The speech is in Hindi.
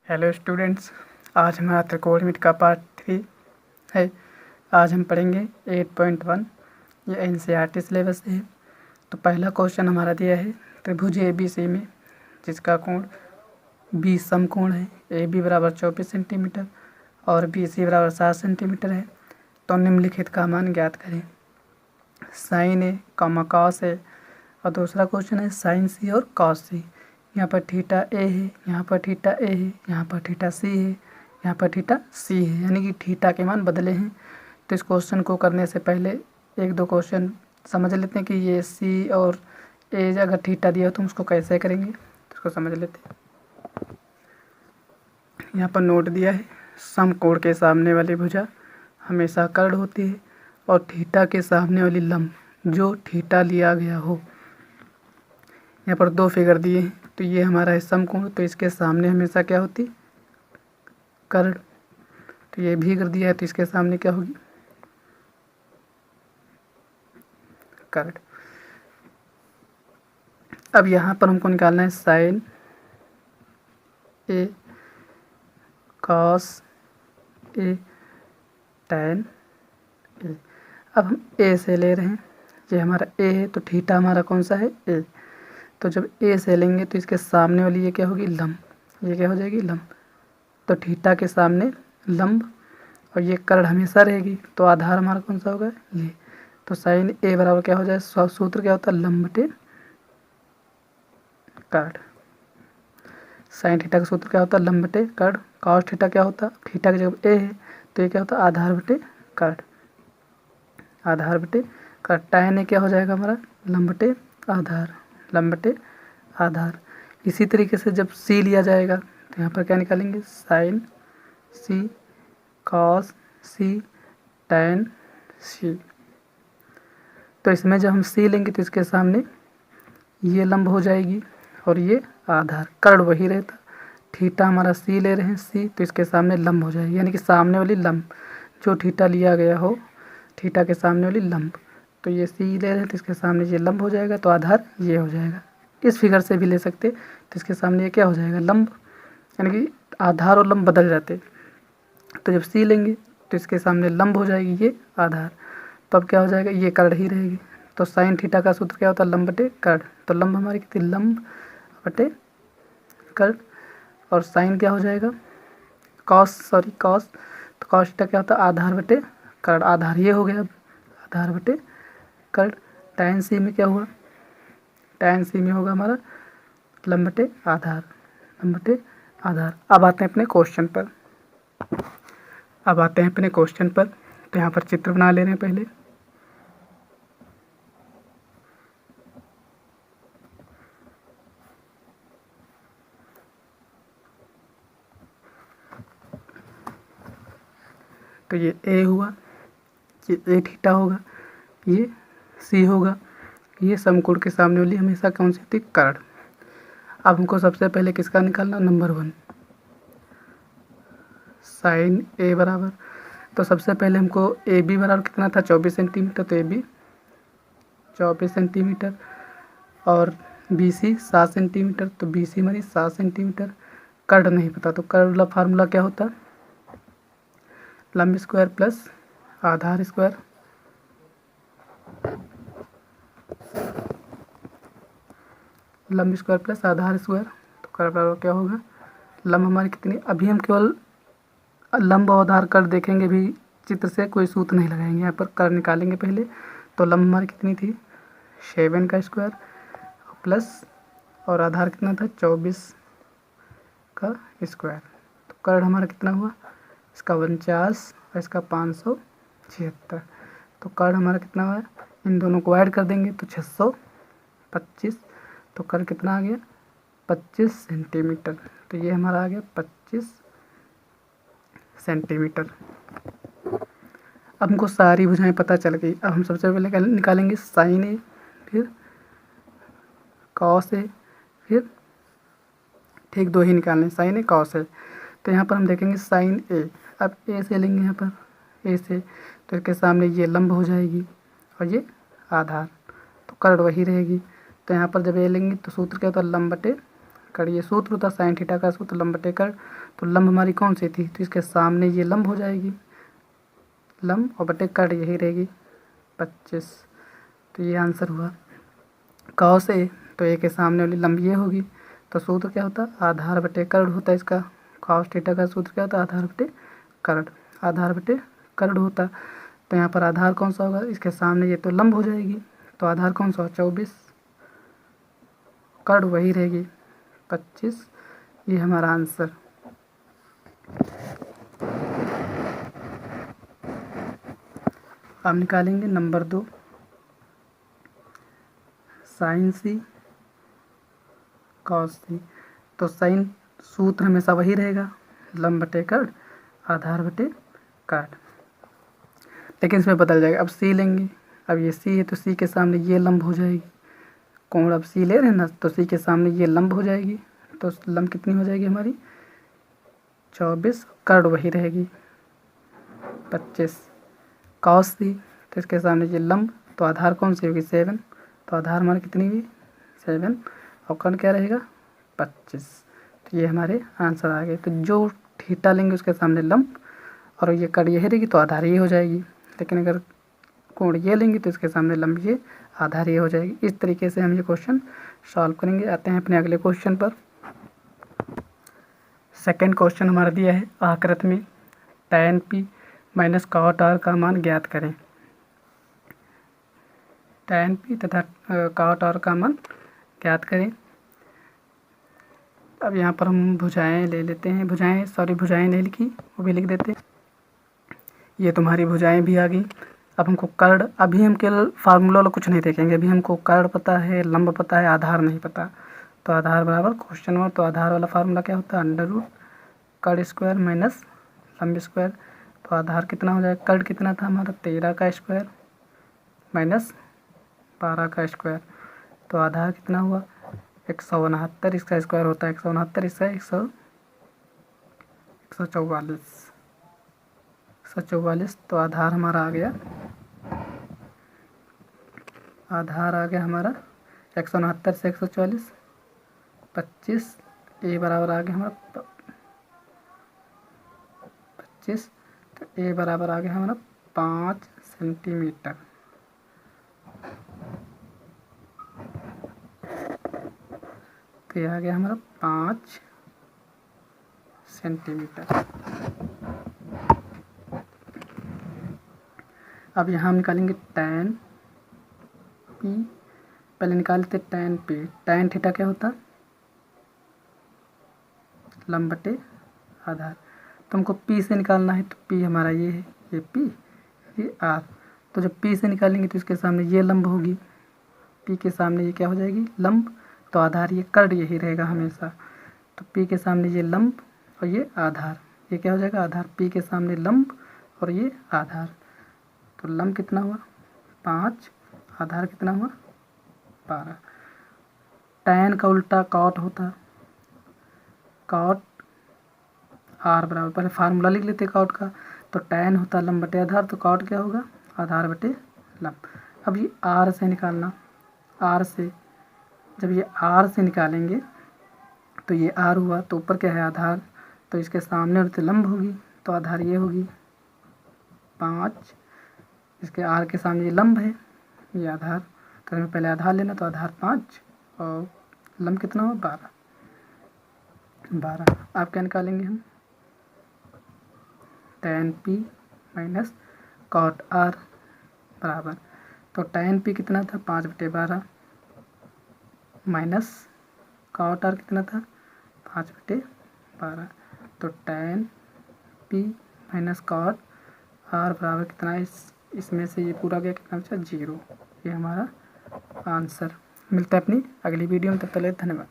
हेलो स्टूडेंट्स, आज हमारा त्रिकोणमिति का पार्ट 3 है। आज हम पढ़ेंगे 8.1। ये एनसीईआरटी सिलेबस से है। तो पहला क्वेश्चन हमारा दिया है त्रिभुज ABC में जिसका कोण 20 समकोण है। AB बराबर 24 सेंटीमीटर और BC बराबर 7 सेंटीमीटर है। तो निम्नलिखित का मान ज्ञात करें। साइन A, कॉस A और दूसरा क्वेश्चन है साइन C और कॉस C। यहाँ पर थीटा A है, यहाँ पर थीटा A है, यहाँ पर थीटा C है, यहाँ पर थीटा C है, यानी कि थीटा के मान बदले हैं। तो इस क्वेश्चन को करने से पहले एक दो क्वेश्चन समझ लेते हैं कि ये C और A अगर थीटा दिया हो तो हम उसको कैसे करेंगे, तो उसको समझ लेते हैं। यहाँ पर नोट दिया है, समकोण के सामने वाली भुजा हमेशा कर्ण होती है और थीटा के सामने वाली लंब जो थीटा लिया गया हो। यहाँ पर दो फिगर दिए हैं, तो ये हमारा है समकोण, तो इसके सामने हमेशा क्या होती, कर्ण। तो ये भी कर दिया है, तो इसके सामने क्या होगी, कर्ण। अब यहाँ पर हमको निकालना है sine A, cos A, tan A। अब हम A से ले रहे हैं, ये हमारा A है, तो थीटा हमारा कौन सा है, A। तो जब A से लेंगे तो इसके सामने वाली ये क्या होगी, लंब। ये क्या हो जाएगी, लंब। तो थीटा के सामने लंब और ये कर्ण हमेशा रहेगी, तो आधार हमारा कौन सा होगा, ये। तो साइन A बराबर क्या हो जाए, सूत्र क्या होता है, लंब बटे कर्ण। साइन थीटा का सूत्र क्या होता है, लंब बटे कर्ण। कॉस थीटा क्या होता है, थीटा की जगह A है, तो ये क्या होता है, आधार बटे कर्ण। आधार बटे कर्ण। टैन A क्या हो जाएगा हमारा, लंब बटे आधार, लंब बटे आधार। इसी तरीके से जब C लिया जाएगा तो यहाँ पर क्या निकालेंगे, sine C, cos C, tan C। तो इसमें जब हम C लेंगे तो इसके सामने ये लंब हो जाएगी और ये आधार, कर्ण वही रहता। थीटा हमारा C ले रहे हैं, C, तो इसके सामने लंब हो जाएगी, यानी कि सामने वाली लंब जो थीटा लिया गया हो, थीटा के सामने वाली लंब। तो ये C ले रहे हैं तो इसके सामने ये लंब हो जाएगा, तो आधार ये हो जाएगा। इस फिगर से भी ले सकते, तो इसके सामने ये क्या हो जाएगा, लंब, यानी कि आधार और लंब बदल जाते। तो जब C लेंगे तो इसके सामने लंब हो जाएगी ये आधार, तो अब क्या हो जाएगा, ये कर्ण ही रहेगी। तो साइन थीटा का सूत्र क्या होता है, लंब बटे कर्ण। तो लंब हमारी कितनी, लंब बटे कर्ण। और साइन क्या हो जाएगा, कॉस, तो कॉस थीटा क्या होता है, आधार बटे कर्ण। आधार ये हो गया, आधार बटे कर्ण। टैन C में क्या हुआ, टैन C में होगा हमारा लंब बटे आधार, लंब बटे आधार। अब आते हैं अपने क्वेश्चन पर। तो यहाँ पर चित्र बना ले रहे हैं पहले। तो ये A हुआ, ये A थीटा होगा, ये C होगा, ये समकोण के सामने वाली हमेशा कौन सी थी, कर्ण। अब हमको सबसे पहले किसका निकालना, नंबर 1, साइन A बराबर। तो सबसे पहले हमको AB बराबर कितना था, 24 सेंटीमीटर, तो AB 24 सेंटीमीटर और BC 7 सेंटीमीटर, तो BC हमारी 7 सेंटीमीटर। कर्ण नहीं पता, तो कर्ण वाला फार्मूला क्या होता, लंब स्क्वायर प्लस आधार स्क्वायर। लंब स्क्वायर प्लस आधार स्क्वायर, तो कर्ण बराबर क्या होगा, लंब हमारी कितनी, अभी हम केवल लंब और आधार कर्ण देखेंगे, भी चित्र से कोई सूत्र नहीं लगाएंगे, यहाँ पर कर्ण निकालेंगे पहले। तो लंब हमारी कितनी थी, 7 का स्क्वायर प्लस और आधार कितना था, 24 का स्क्वायर। तो कर्ण हमारा कितना हुआ, इसका 49 और इसका 576। तो कर्ण हमारा कितना हुआ, इन दोनों को ऐड कर देंगे तो 625। तो कर्ण कितना आ गया, 25 सेंटीमीटर। तो ये हमारा आ गया 25 सेंटीमीटर। अब हमको सारी भुजाएं पता चल गई। अब हम सबसे पहले निकालेंगे साइन A, फिर कॉस A, फिर ठीक दो ही निकालने, साइन A, कॉस A। तो यहाँ पर हम देखेंगे साइन A। अब A से लेंगे, यहाँ पर A से, तो इसके सामने ये लंब हो जाएगी और ये आधार, तो कर्ण वही रहेगी। तो यहाँ पर जब A लेंगे तो सूत्र क्या होता है, लंब बटे कड़ ये सूत्र होता साइन थीटा का सूत्र लंब बटे कड़। तो लंब हमारी कौन सी थी, तो इसके सामने ये लंब हो जाएगी, लंब और बटे कड़ यही रहेगी 25। तो ये आंसर हुआ। कॉस ए, तो ए के सामने वाली लंब ये होगी, तो सूत्र क्या होता आधार बटे कड़ होता है इसका। कॉस थीटा का सूत्र क्या होता आधार बटे कड़, आधार बटे कड़ होता। तो यहाँ पर आधार कौन सा होगा, इसके सामने ये तो लंब हो जाएगी, तो आधार कौन सा 24, कड़ वही रहेगी 25। ये हमारा आंसर। अब निकालेंगे नंबर 2, साइन सी कॉस सी। तो साइन सूत्र हमेशा वही रहेगा, लंब बटे कड़ आधार बटे कड़, लेकिन इसमें बदल जाएगा। अब सी लेंगे, अब ये सी है तो सी के सामने ये लंब हो जाएगी, कोण अब सी ले रहे हैं ना, तो सी के सामने ये लंब हो जाएगी, तो लंब कितनी हो जाएगी हमारी 24, कड़ वही रहेगी 25। कॉस सी, तो इसके सामने ये लंब, तो आधार कौन सी होगी 7, तो आधार हमारी कितनी हुई 7 और कड़ क्या रहेगा 25। तो ये हमारे आंसर आ गए। तो जो थीटा लेंगे उसके सामने लंब और ये कड़ यही रहेगी, तो आधार ये हो जाएगी। लेकिन अगर कोण ये लेंगे तो इसके सामने लंब ये आधार ये हो जाएगी। इस तरीके से हम ये क्वेश्चन सॉल्व करेंगे। आते हैं अपने अगले क्वेश्चन पर। सेकंड क्वेश्चन हमारा दिया है आकृति में tan p minus cot r का मान ज्ञात करें। tan p तथा cot r का मान ज्ञात करें। अब यहाँ पर हम भुजाएं ले लेते हैं, भुजाएं नहीं लिखी, वो भी लिख देते हैं। ये तुम्हारी भुजाएं भी आ गई। अब हमको कर्ण, अभी हम केवल फार्मूला वाला कुछ नहीं देखेंगे, अभी हमको कर्ण पता है, लंब पता है, आधार नहीं पता। तो आधार बराबर क्वेश्चन में, तो आधार वाला फार्मूला क्या होता है अंडर रूट कर्ण स्क्वायर माइनस लंब स्क्वायर। तो आधार कितना हो जाएगा, कर्ण कितना था हमारा 13 का स्क्वायर माइनस 12 का स्क्वायर। तो आधार कितना हुआ 169, इसका स्क्वायर होता है 169, इसका 144। तो आधार हमारा आ गया, आधार आ गया हमारा 169 से 144 25। ए बराबर आ गया हमारा 25। तो ए बराबर आ गया हमारा 5 सेंटीमीटर। तो ये आ गया हमारा 5 सेंटीमीटर। अब यहाँ हम निकालेंगे tan p। पहले निकालते tan p। tan थीटा क्या होता लंब बटे आधार। तो हमको p से निकालना है, तो p हमारा ये है, ये p, ये r। तो जब p से निकालेंगे तो इसके सामने ये लंब होगी, p के सामने ये क्या हो जाएगी लंब, तो आधार ये कर्ण यही रहेगा हमेशा। तो p के सामने ये लंब और ये आधार, ये क्या हो जाएगा आधार, p के सामने लंब और ये आधार। तो लंब कितना हुआ 5, आधार कितना हुआ 12। tan का उल्टा cot होता, cot r बराबर, पहले फार्मूला लिख लेते cot का। तो tan होता लंब बटे आधार, तो cot क्या होगा आधार बटे लंब। अब ये r से निकालना, r से जब ये r से निकालेंगे तो ये r हुआ, तो ऊपर क्या है आधार, तो इसके सामने और लंब होगी, तो आधार ये होगी 5, इसके r के सामने ये लंब है, ये आधार। तो हमें पहले आधार लेना, तो आधार 5 और लंब कितना हुआ 12। आप क्या निकालेंगे हम tan p minus cot r बराबर, तो tan p कितना था 5/12 माइनस cot r कितना था 5/12। तो tan p minus cot r बराबर कितना है, इसमें से ये पूरा गया कितना बचा 0। ये हमारा आंसर। मिलता है अपनी अगली वीडियो में, तब तक के लिए धन्यवाद।